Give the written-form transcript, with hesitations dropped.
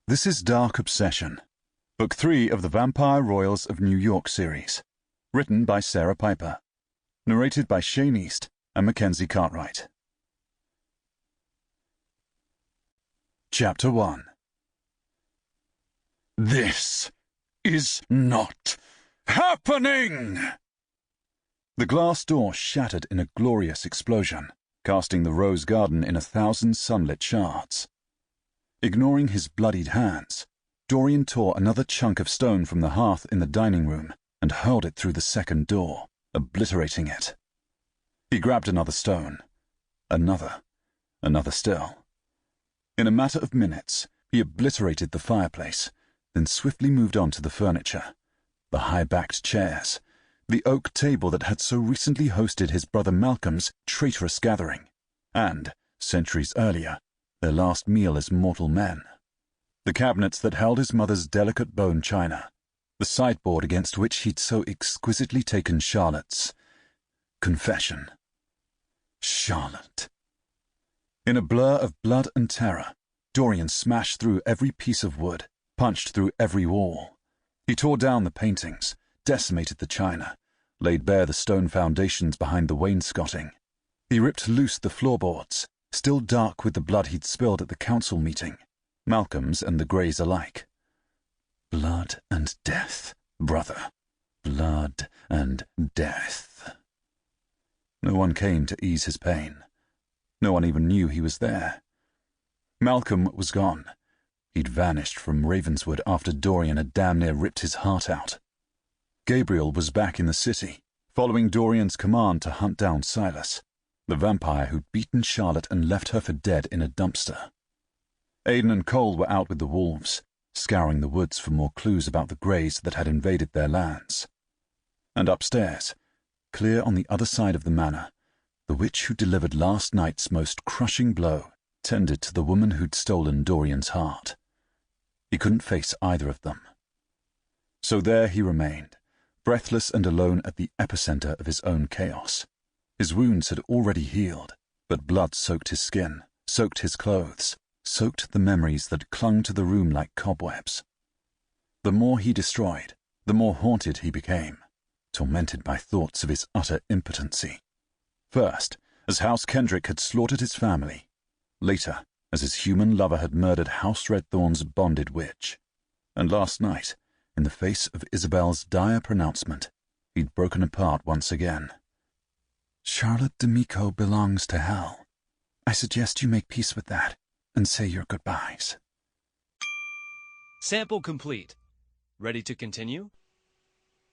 This is Dark Obsession, Book 3 of the Vampire Royals of New York series, written by Sarah Piper, narrated by Shane East and Mackenzie Cartwright. Chapter 1. This is not happening! The glass door shattered in a glorious explosion, casting the rose garden in 1,000 sunlit shards. Ignoring his bloodied hands, Dorian tore another chunk of stone from the hearth in the dining room and hurled it through the second door, obliterating it. He grabbed another stone. Another still. In a matter of minutes, he obliterated the fireplace, then swiftly moved on to the furniture, the high-backed chairs, the oak table that had so recently hosted his brother Malcolm's traitorous gathering, and, centuries earlier, their last meal as mortal men. The cabinets that held his mother's delicate bone china, the sideboard against which he'd so exquisitely taken Charlotte's confession. Charlotte. In a blur of blood and terror, Dorian smashed through every piece of wood, punched through every wall. He tore down the paintings, decimated the china, laid bare the stone foundations behind the wainscoting. He ripped loose the floorboards, still dark with the blood he'd spilled at the council meeting, Malcolm's and the Greys alike. Blood and death, brother. Blood and death. No one came to ease his pain. No one even knew he was there. Malcolm was gone. He'd vanished from Ravenswood after Dorian had damn near ripped his heart out. Gabriel was back in the city, following Dorian's command to hunt down Silas, the vampire who'd beaten Charlotte and left her for dead in a dumpster. Aidan and Cole were out with the wolves, scouring the woods for more clues about the Greys that had invaded their lands. And upstairs, clear on the other side of the manor, the witch who delivered last night's most crushing blow tended to the woman who'd stolen Dorian's heart. He couldn't face either of them. So there he remained, breathless and alone at the epicenter of his own chaos. His wounds had already healed, but blood soaked his skin, soaked his clothes, soaked the memories that clung to the room like cobwebs. The more he destroyed, the more haunted he became, tormented by thoughts of his utter impotency. First, as House Kendrick had slaughtered his family. Later, as his human lover had murdered House Redthorn's bonded witch. And last night, in the face of Isabel's dire pronouncement, he'd broken apart once again. Charlotte D'Amico belongs to hell. I suggest you make peace with that and say your goodbyes. Sample complete. Ready to continue?